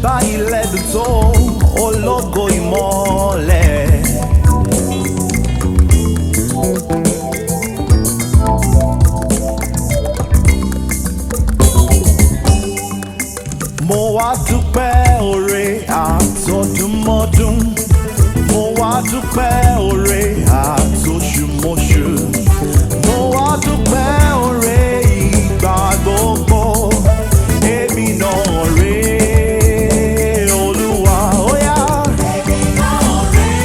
báyìí lẹ́dùn tó ológo ìmọ́lẹ̀. Mo wá dúpẹ́ oore àtọdúnmọ́dún, mo wá dúpẹ́ oore àtoṣùmọ́ṣù, mo wá dúpẹ́ oore ìgbà gbogbo. Èmi náà rèé Olúwa, ó yá. Èmi náà rèé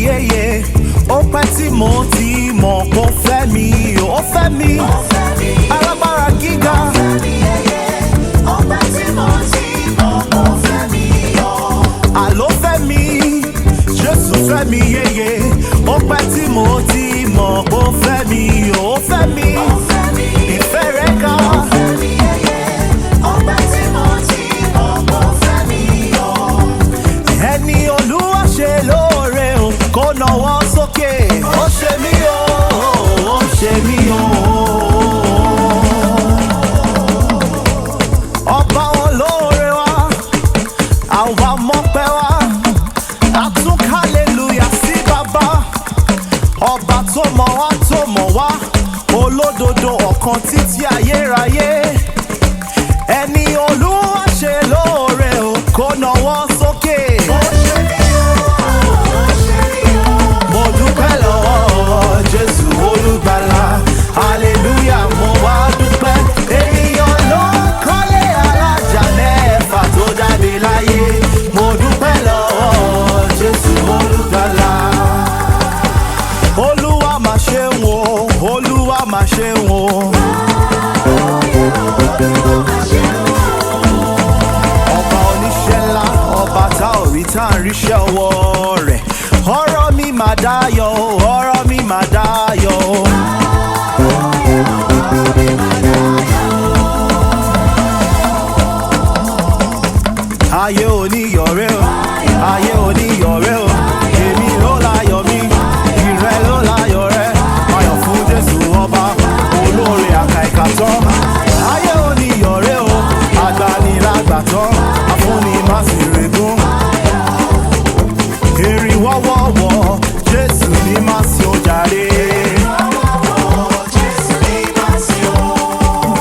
yeye. Ó pẹ́ tí mo ti mọ̀ kó fẹ́ mi, ó fẹ́ mi. Alágbára gíga. Ó pẹ́ tí mo ti mọ̀ kó fẹ́ mi o. Àló fẹ́ mi, Jésù fẹ́ mi yeye. Ó pẹ́ tí mo ti mọ̀ kó fẹ́ mi, ó fẹ́ mi. Ìfẹ́ rẹ̀ ga. Ó pẹ́ tí mo ti mọ̀ kó fẹ́ mi o. Ẹni Olúwa ṣe lóore o, kó nawọ́ sókè. Ó ṣe mí o, ó ṣe mí o. Ọba olóore wa, àwa mọ́pẹ́ wa, àtún hallelujah sí bàbá. Ọba tó mọ̀ wá, olódodo ọ̀kan títí ayérayé. Ẹni Olúwa ṣe lóore o, kó nawọ́ sókè. Mo dúpẹ́ lọ́wọ́ Jésù olùgbàlà, hallelujah mo wá dúpẹ́. Ènìyàn ló kọ́lé alájà mẹ́fà tó jáde láyé. Mo dúpẹ́ lọ́wọ́ Jésù olùgbàlà. Olúwa mà ṣeun o, Olúwa mà ṣeun o. Ọba oníṣẹ́ ńlá, ọba tá ò rí tá à ń ríṣẹ́ ọwọ́ rẹ̀. Ọ̀rọ̀ mi mà dayọ̀ o, ọ̀rọ̀ mi mà dayọ̀ o. Ayé oníyọ̀rẹ́ o, ayé oníyọ̀rẹ́ o. Èmi ló láyọ̀ mi, ìrẹ́ ló láyọ̀ rẹ̀. Ayọ̀ fún Jésù ọba, olóore àkàìkà tán. Ayé oníyọ̀rẹ́ o, agbanilágbàtọ́, afúnni má sì regún. Èrì wọ́wọ́wọ́, Jésù ní má sí ó jàre.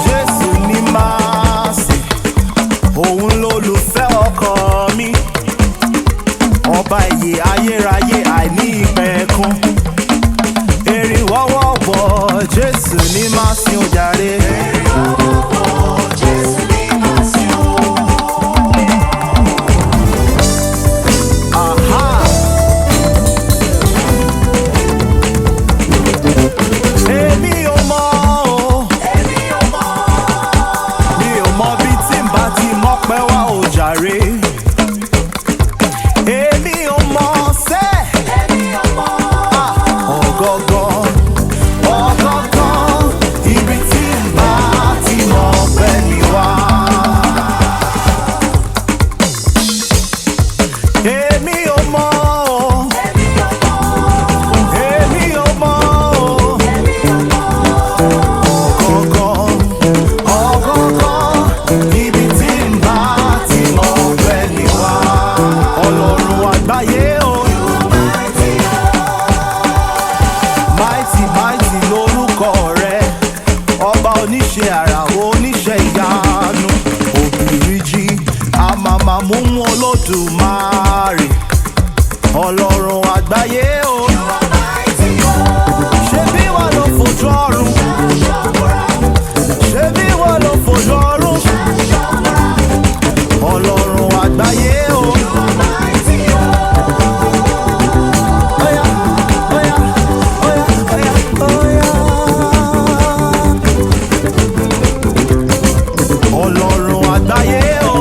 Jésù ní má sí, òun lolùfẹ́ ọkàn mi. Ọba ìyè ayérayé àìní ìpẹ̀kun. Èrì wọ́wọ́wọ́, Jésù ní má sí ó jàre. Aha! Èmi ò mọ̀ o, mi ò mọ̀ bí tí n bá ti mọ́pẹ́ wá o jàre. Èmi ò mọ̀ sẹ́. Ọ̀gọ̀gọ̀, ibi tí n bá ti mọ́pẹ́ mi wá. Èmi ò mọ̀ o, èmi ò mọ̀ o. Ọ̀gọ̀gọ̀, ibi tí n bá ti mọ́pẹ́ mi wá. Ọlọ́run àgbáyé o. Mighty, mighty lórúkọ rẹ̀. Ọba oníṣẹ́ àrà, oníṣẹ́ ìyanu. Òbíríjì, àmàmà mú Olódùmarè. Ọlọ́run àgbáyé o. Ṣebí wà ló fojú ọ̀run. Ṣebí wà ló fojú ọ̀run. Ọlọ́run àgbáyé o. Oya, oya, oya, oya, oya. Ọlọ́run àgbáyé o.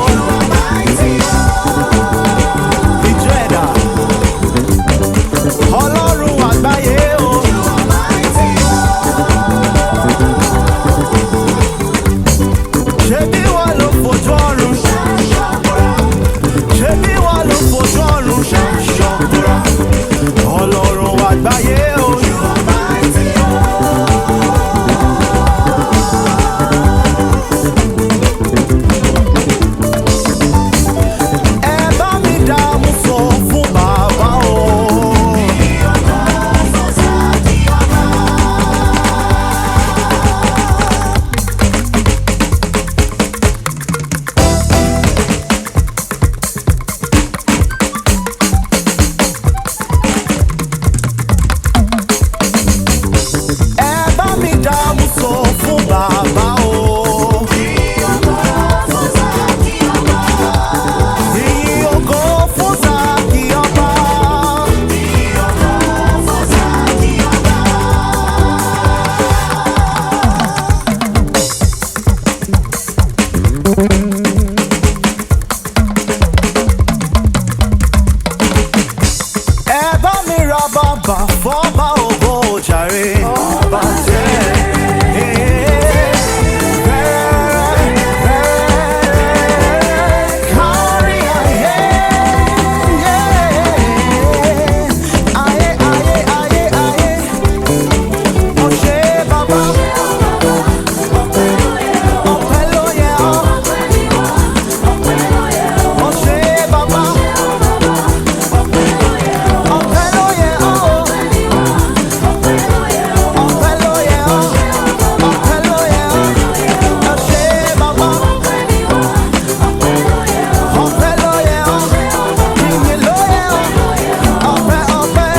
Ìjọ ẹ̀dá. Ọlọ́run àgbáyé o. Ṣebí wà ló fojú ọ̀run. Ṣebí wà ló fojú ọ̀run ṣàṣọ̀kúra. Ọlọ́run àgbáyé o. Ẹ bá mi dààmú sọ fún bàbá o. bàbá fọ́ba ògo jàre. Ọba jẹ́ kárí ayé. Ayé, ayé, ayé, ayé. Ó ṣé bàbá. Ọpẹ́ ló yẹ ọ́. Ó ṣé bàbá. Ọpẹ́ ló yẹ ọ́. Ọpẹ́ ló yẹ ọ́. Ọpẹ́ ló yẹ ọ́. Ó ṣé bàbá. Ọpẹ́ ló yẹ ọ́. Ìyìn ló yẹ ọ́. Ọpẹ́, ọpẹ́.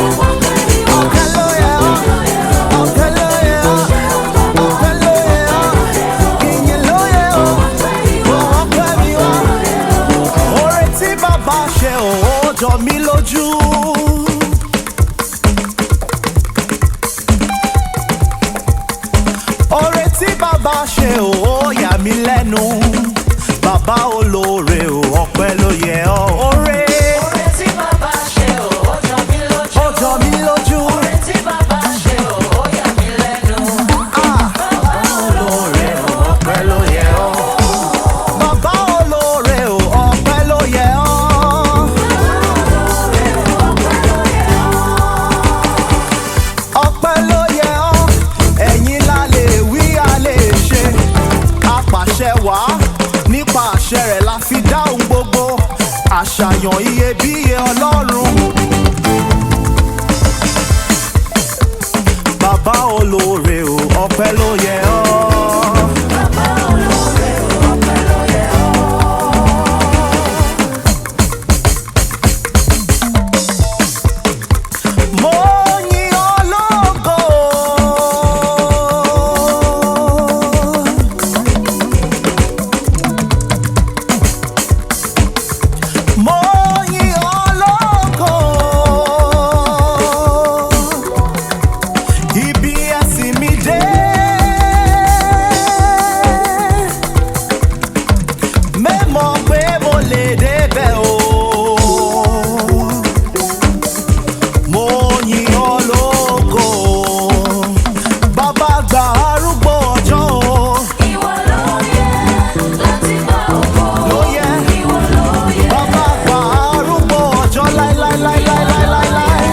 Ọpẹ́ ló yẹ ọ́. Ọpẹ́ ló yẹ ọ́. Ọpẹ́ ló yẹ ọ́. Ìyìn ló yẹ ọ́. Ọpẹ́ mi wá. Oore tí bàbá ṣe ò jọ mí lójú. Oore tí bàbá ṣe ò yà mí lẹ́nu. Bàbá olóore ò ọpẹ́ ló yẹ ọ́. Oore Oore tí bàbá ṣe ó jọ mí lójú. ó jọ mí lójú. Oore tí bàbá ṣe ó yà mí lẹ́nu. Bàbá olóore Ọpẹ́ ló yẹ ọ́. Bàbá olóore ò ọpẹ́ ló yẹ ọ́. Ọpẹ́ ló yẹ ọ́. Ẹ̀yin la lè wí a lè ṣe. Apàṣẹ wá nípa àṣẹ rẹ̀ la fi dáhùn gbogbo. Àṣàyàn iyebíye Ọlọ́run. Bàbá olóore ò ọpẹ́ ló yẹ ọ́. Mo yìn ọ́ lógo. Mo yìn ọ́ lógo. Ibi ẹ̀sìn mi dé. Mẹ́mọ̀ pé mo lè débẹ̀ o. Mo yìn ọ́ lógo. Bàbá gba arúgbó ọjọ́ o. ìwọ ló yẹ láti gba ògo. Ló yẹ. Ìwọ ló yẹ Bàbá gba arúgbó ọjọ́ láíláíláíláíláíláí.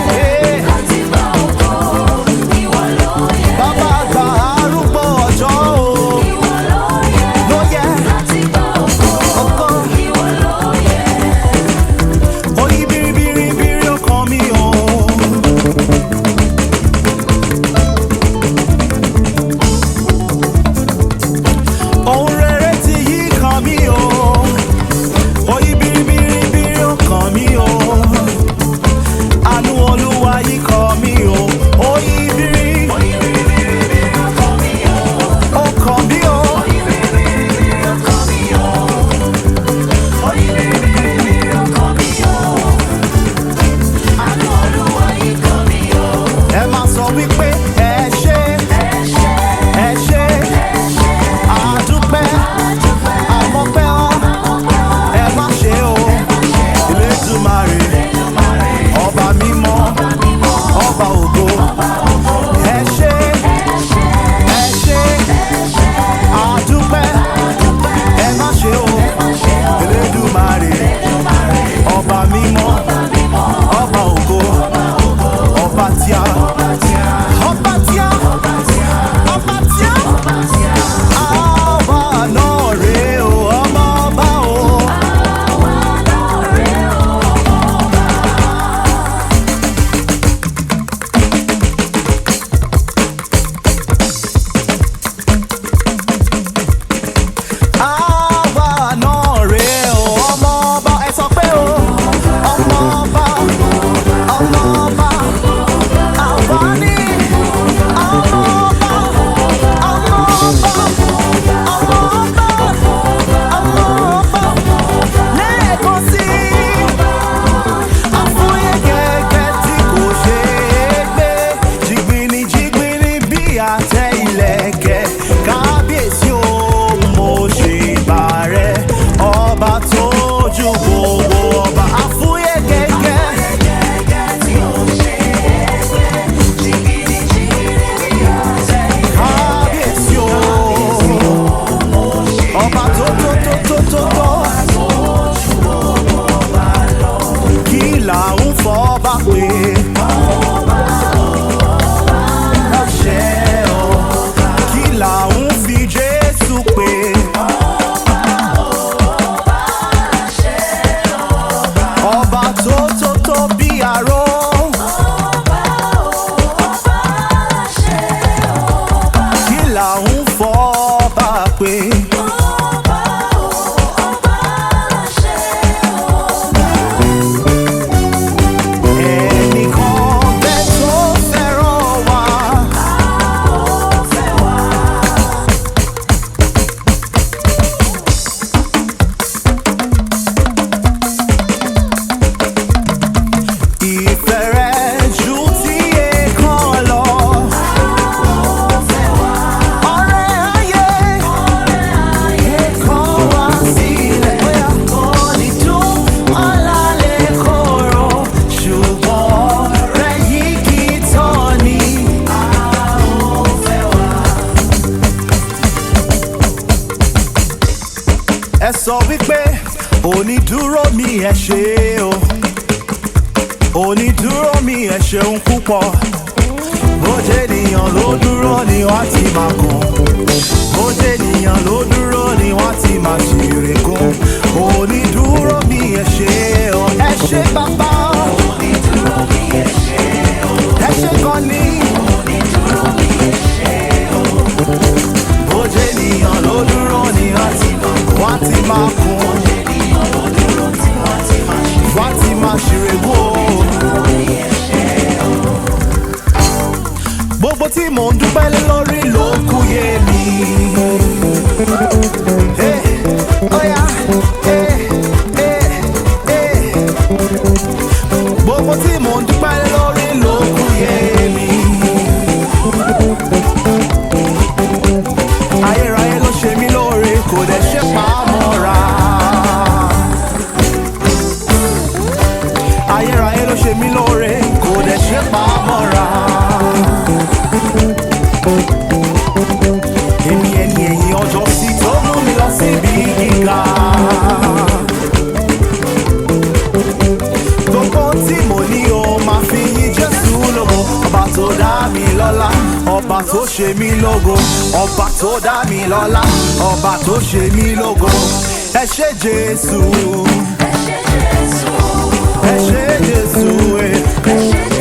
láti gba ògo. Ìwọ ló yẹ Bàbá gba arúgbó ọjọ́ o. ìwọ ló yẹ Ló yẹ. láti gba ògo. Ògo. Ìwọ ló yẹ Oyin biribiribiri ọkàn mi o. Ohun rere ti yí kan mi o. Oyin biribiribiri ọkàn mi o. Àánú Olúwa yí kan mi o. Oyin biri ọkàn mi o. Ẹ máa sọ wípé ẹ ṣé, ẹ ṣé, àdúpẹ́, àmọ́pẹ́ ọ́, ẹ má ṣe o. Elédùmarè, ọba mímọ́, ọba ògo. Ẹ ṣé, ẹ ṣé, àdúpẹ́, ẹ má ṣe o. Elédùmarè, ọba mímọ́, ọba ògo. Ọba tíá, ọba tíá, ọba tíá, àwa náà rèé o, ọmọ ọba o. Àwa náà rèé o, ọmọ ọba. Ẹ sọ pé o, ọmọ ọba, ọmọ ọba. ẹ sọ wípé onídúró mi ẹ ṣé o, onídúró mi ẹ ṣeun púpọ̀. Bójú ènìyàn ló dúró ni wọ́n ti máa kàn, bójú ènìyàn ló dúró ni wọ́n ti máa ṣèrè kún. Onídúró mi ẹ ṣé o, ẹ ṣé bàbá. Onídúró mi ẹ ṣé o, ẹ ṣé gan ni. onídúró mi ẹ ṣé o. Bójú ènìyàn ló dúró ni wọ́n ti máa kún, Ènìyàn ló dúró tí wọ́n ti máa ṣe. wọ́n ti máa ṣèrè kún. Onídúró mi ẹ ṣé o. Gbogbo tí mò ń dúpẹ́ lé lórí ló kú yé mi. Hey, oh yeah, hey, hey, hey. Gbogbo tí mò ń dúpẹ́ lé lórí ló kú yé mi. Ayérayé ló ṣe mí lóore, kò dẹ̀ ṣe pamọ́ra. Ayérayé ló ṣe mí lóore, kò dẹ̀ ṣe pamọ́ra. Èmi ẹni ẹ̀yìn ọjọ́ sí tó mú mi lọ síbi gíga. Gbogbo tí mo ní o máa fi yìn Jésù lógo. Ọba tó dá mi lọ́lá, ọba tó ṣe mí lógo. Ọba tó dá mi lọ́lá, ọba tó ṣe mí lógo. Ẹ ṣé Jésù, Ẹ ṣé Jésù, ẹ ṣé Jésù, ẹ ṣé